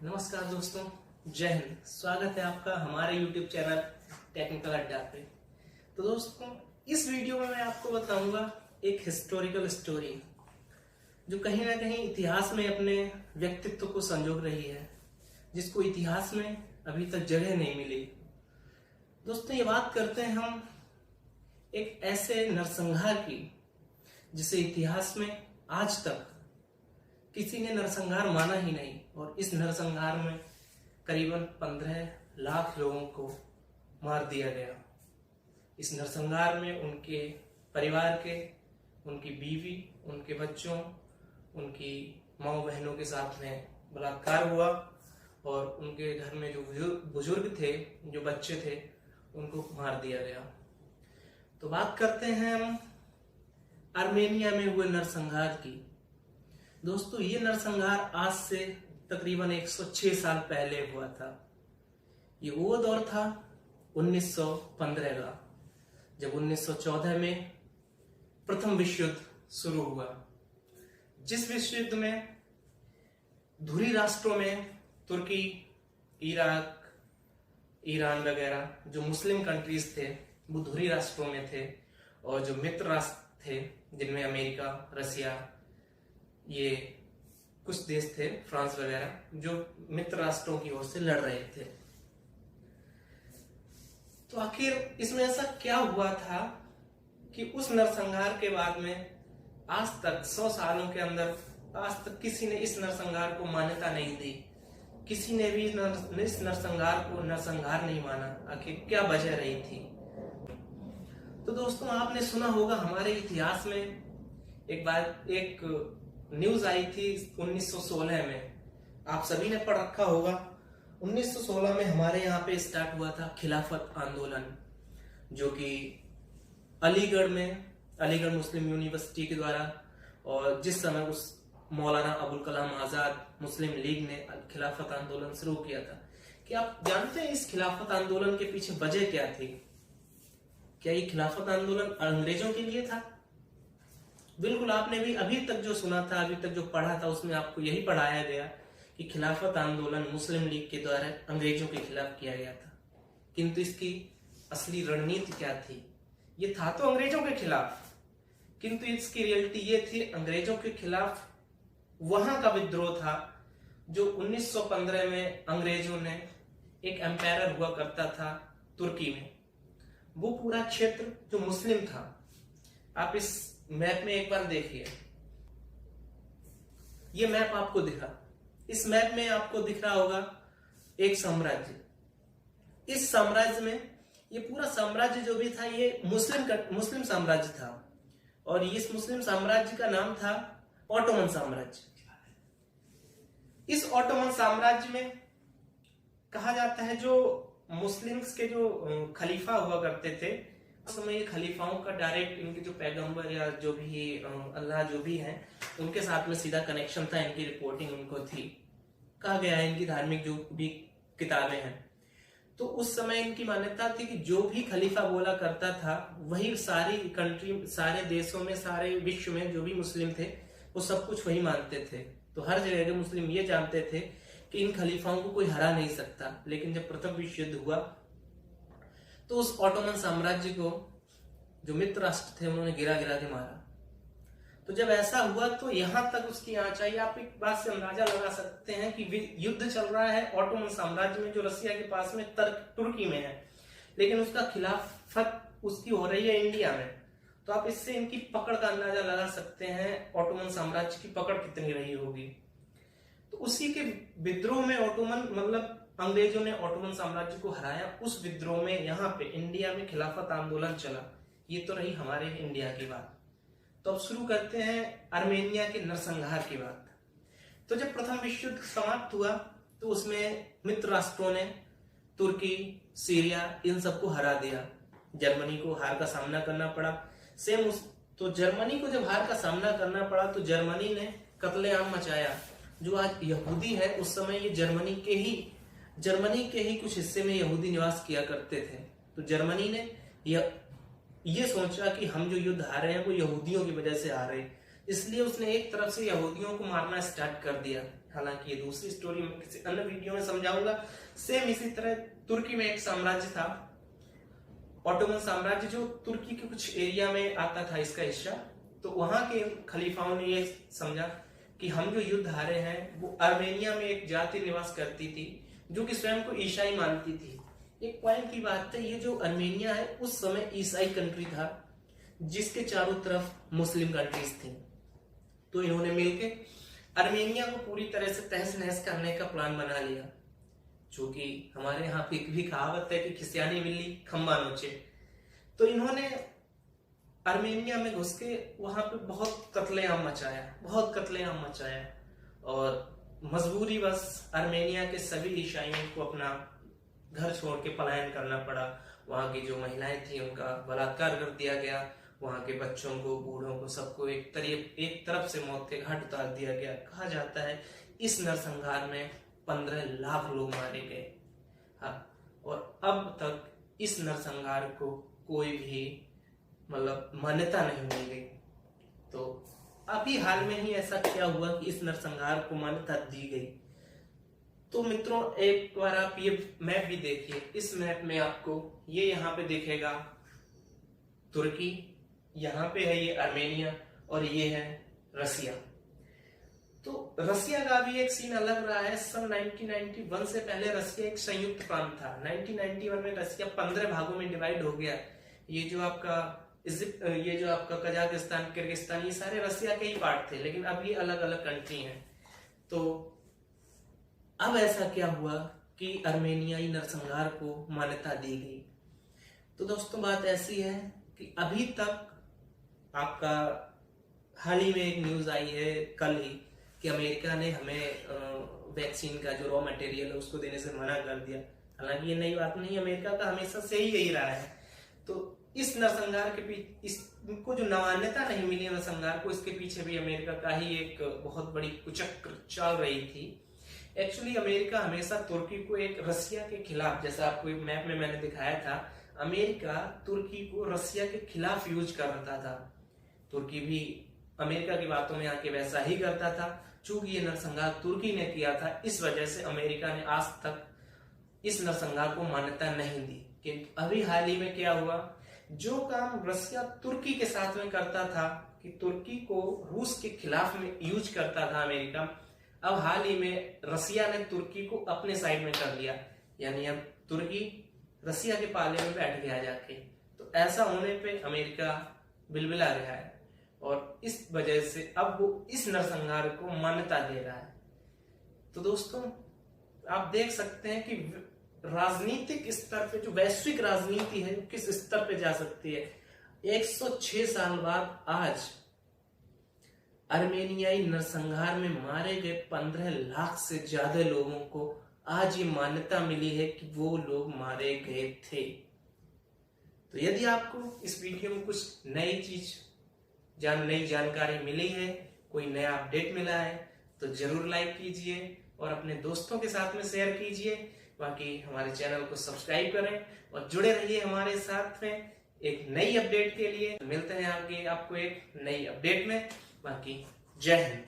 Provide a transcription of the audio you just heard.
नमस्कार दोस्तों, जय हिंद। स्वागत है आपका हमारे YouTube चैनल टेक्निकल अड्डा पे। तो दोस्तों, इस वीडियो में मैं आपको बताऊंगा एक हिस्टोरिकल स्टोरी जो कहीं ना कहीं इतिहास में अपने व्यक्तित्व को संजो रही है, जिसको इतिहास में अभी तक जगह नहीं मिली। दोस्तों, ये बात करते हैं हम एक ऐसे नरसंहार की जिसे इतिहास में आज तक किसी ने नरसंहार माना ही नहीं, और इस नरसंहार में करीबन 15 लाख लोगों को मार दिया गया। इस नरसंहार में उनके परिवार के, उनकी बीवी, उनके बच्चों, उनकी माँ बहनों के साथ में बलात्कार हुआ, और उनके घर में जो बुजुर्ग थे, जो बच्चे थे, उनको मार दिया गया। तो बात करते हैं हम आर्मेनिया में हुए नरसंहार की। दोस्तों, ये नरसंहार आज से तकरीबन 106 साल पहले हुआ था। ये वो दौर था 1915 का, जब 1914 में प्रथम विश्व युद्ध शुरू हुआ। जिस विश्व युद्ध में धुरी राष्ट्रों में तुर्की, इराक, ईरान वगैरह जो मुस्लिम कंट्रीज थे वो धुरी राष्ट्रों में थे, और जो मित्र राष्ट्र थे जिनमें अमेरिका, रसिया, ये कुछ देश थे, फ्रांस वगैरह, जो मित्र राष्ट्रों की ओर से लड़ रहे थे। तो आखिर इसमें ऐसा क्या हुआ था कि उस नरसंहार के बाद में आज तक 100 सालों के अंदर आज तक किसी ने इस नरसंहार को मान्यता नहीं दी, किसी ने भी इस नरसंहार को नरसंहार नहीं माना। आखिर क्या वजह रही थी? तो दोस्तों, आपने सुना होगा हमारे इतिहास में एक न्यूज आई थी 1916 में, आप सभी ने पढ़ रखा होगा। 1916 में हमारे यहाँ पे स्टार्ट हुआ था खिलाफत आंदोलन, जो कि अलीगढ़ मुस्लिम यूनिवर्सिटी के द्वारा, और जिस समय उस मौलाना अबुल कलाम आजाद मुस्लिम लीग ने खिलाफत आंदोलन शुरू किया था। क्या आप जानते हैं इस खिलाफत आंदोलन के पीछे वजह क्या थी? क्या ये खिलाफत आंदोलन अंग्रेजों के लिए था? बिल्कुल, आपने भी अभी तक जो सुना था, अभी तक जो पढ़ा था, उसमें आपको यही पढ़ाया गया कि खिलाफत आंदोलन मुस्लिम लीग के द्वारा अंग्रेजों के खिलाफ किया गया था। किंतु इसकी असली रणनीति क्या थी? ये था तो अंग्रेजों के खिलाफ, किंतु इसकी रियलिटी ये थी अंग्रेजों के खिलाफ वहां का विद्रोह था जो 1915 में अंग्रेजों ने, एक एम्पायर हुआ करता था तुर्की में, वो पूरा क्षेत्र जो मुस्लिम था। आप इस मैप में एक बार देखिए, ये मैप आपको दिखा, इस मैप में आपको दिख रहा होगा एक साम्राज्य। इस साम्राज्य में ये पूरा साम्राज्य जो भी था ये मुस्लिम साम्राज्य था, और इस मुस्लिम साम्राज्य का नाम था ऑटोमन साम्राज्य। इस ऑटोमन साम्राज्य में कहा जाता है जो मुस्लिम्स के जो खलीफा हुआ करते थे, उस समय ये खलीफाओं का डायरेक्ट इनके जो पैगंबर या जो भी अल्लाह जो भी हैं उनके साथ में सीधा कनेक्शन था, इनकी रिपोर्टिंग उनको थी। कहा गया है इनकी धार्मिक जो भी किताबें हैं, तो उस समय इनकी मान्यता थी कि जो भी खलीफा बोला करता था वही सारी कंट्री, सारे देशों में, सारे विश्व में जो भी मुस्लिम थे वो सब कुछ वही मानते थे। तो हर जगह के मुस्लिम ये जानते थे कि इन खलीफाओं को कोई हरा नहीं सकता। लेकिन जब प्रथम विश्व युद्ध हुआ तो उस ऑटोमन साम्राज्य को जो मित्र राष्ट्र थे उन्होंने गिरा के मारा। तो जब ऐसा हुआ तो यहां तक उसकी आंच आई। आप एक बात से अंदाजा लगा सकते हैं कि युद्ध चल रहा है ऑटोमन साम्राज्य में, जो रसिया के पास में तुर्की में है, लेकिन उसका खिलाफत उसकी हो रही है इंडिया में। तो आप इससे इनकी पकड़ का अंदाजा लगा सकते हैं, ऑटोमन साम्राज्य की पकड़ कितनी रही होगी। तो उसी के विद्रोह में अंग्रेजों ने ऑटोमन साम्राज्य को हराया। उस विद्रोह में यहाँ पे इंडिया में खिलाफत आंदोलन चला। ये तो रही हमारे इंडिया की बात। तो अब शुरू करते हैं आर्मेनिया के नरसंहार की बात। तो जब प्रथम विश्व युद्ध समाप्त हुआ तो उसमें मित्र राष्ट्रों ने तुर्की, सीरिया, इन सबको हरा दिया। जर्मनी को हार का सामना करना पड़ा। तो जर्मनी को जब हार का सामना करना पड़ा तो जर्मनी ने कत्लेआम मचाया। जो आज यहूदी है, उस समय ये जर्मनी के ही कुछ हिस्से में यहूदी निवास किया करते थे। तो जर्मनी ने ये सोचा कि हम जो युद्ध हार रहे हैं वो यहूदियों की वजह से हार रहे, इसलिए उसने एक तरफ से यहूदियों को मारना स्टार्ट कर दिया। हालांकि ये दूसरी स्टोरी मैं किसी अन्य वीडियो में समझाऊंगा। सेम इसी तरह तुर्की में एक साम्राज्य था, ऑटोमन साम्राज्य, जो तुर्की के कुछ एरिया में आता था इसका हिस्सा। तो वहां के खलीफाओं ने ये समझा कि हम जो युद्ध हारे हैं, वो आर्मेनिया में एक जाति निवास करती थी जो कि स्वयं को ईसाई मानती थी। एक पॉइंट की बात है, ये जो आर्मेनिया है उस समय ईसाई कंट्री था जिसके चारों तरफ मुस्लिम कंट्रीज थी। तो इन्होंने मिलकर आर्मेनिया को पूरी तरह से तहस नहस करने का प्लान बना लिया, जो कि हमारे यहाँ भी कहावत है कि खिसियानी बिल्ली खम्बा नोचे। तो इन्होंने आर्मेनिया में घुस के वहां पे बहुत कत्लेआम मचाया और मजबूरी बस आर्मेनिया के सभी ईसाइयों को अपना घर छोड़ के पलायन करना पड़ा। वहां की जो महिलाएं थी उनका बलात्कार कर दिया गया, वहां के बच्चों को, बूढ़ों को, सबको एक तरफ से मौत के घाट उतार दिया गया। कहा जाता है इस नरसंहार में 15 लाख लोग मारे गए। हाँ, और अब तक इस नरसंहार को कोई भी मान्यता नहीं मिल गई। तो अभी हाल में ही ऐसा क्या हुआ कि इस नरसंहार को मान्यता दी गई। तो मित्रों, एक बार आप ये मैप भी देखिए। इस मैप में आपको ये यहाँ पे दिखेगा तुर्की, यहाँ पे है ये आर्मेनिया और ये है रसिया। तो रसिया का भी एक सीन अलग रहा है। सन 1991 से पहले रसिया एक संयुक्त प्रांत था। 1991 में रसिया 15 भागों में डिवाइड हो गया। ये जो आपका कजाकिस्तान, किर्गिस्तान, ये सारे रसिया के ही पार्ट थे, लेकिन अब ये अलग अलग कंट्री हैं। तो अब ऐसा क्या हुआ कि आर्मेनियाई नरसंहार को मान्यता दी गई। तो दोस्तों, बात ऐसी है कि अभी तक आपका हाल ही में एक न्यूज आई है कल ही कि अमेरिका ने हमें वैक्सीन का जो रॉ मटेरियल है उसको देने से मना कर दिया। हालांकि ये नई बात नहीं, अमेरिका का हमेशा से ही यही रहा है। तो इस नरसंहार के पीछे, इसको जो मान्यता नहीं मिली नरसंहार को, इसके पीछे भी अमेरिका का ही एक बहुत बड़ी कुचक्र चल रही थी। एक्चुअली अमेरिका हमेशा तुर्की को एक रसिया के खिलाफ, जैसा आपको मैप में मैंने दिखाया था, अमेरिका तुर्की को रसिया के खिलाफ यूज करता था। तुर्की भी अमेरिका की बातों में आके वैसा ही करता था। चूंकि ये नरसंहार तुर्की ने किया था, इस वजह से अमेरिका ने आज तक इस नरसंहार को मान्यता नहीं दी। किंतु अभी हाल ही में क्या हुआ, जो काम रसिया तुर्की के साथ में करता था कि तुर्की को रूस के खिलाफ में यूज करता था अमेरिका, अब हाल ही में रसिया ने तुर्की को अपने साइड में कर लिया। यानी अब तुर्की रसिया के पाले में बैठ गया जाके। तो ऐसा होने पे अमेरिका बिलबिला रहा है और इस वजह से अब वो इस नरसंहार को मान्यता दे रहा है। तो दोस्तों, आप देख सकते हैं कि राजनीतिक स्तर पे जो वैश्विक राजनीति है किस स्तर पे जा सकती है। 106 साल बाद आज आर्मेनियाई नरसंहार में मारे गए 15 लाख से ज्यादा लोगों को आज ये मान्यता मिली है कि वो लोग मारे गए थे। तो यदि आपको इस वीडियो में कुछ नई जानकारी मिली है, कोई नया अपडेट मिला है, तो जरूर लाइक कीजिए और अपने दोस्तों के साथ में शेयर कीजिए। बाकी हमारे चैनल को सब्सक्राइब करें और जुड़े रहिए हमारे साथ में एक नई अपडेट के लिए। मिलते हैं आगे आपको एक नई अपडेट में। बाकी जय हिंद।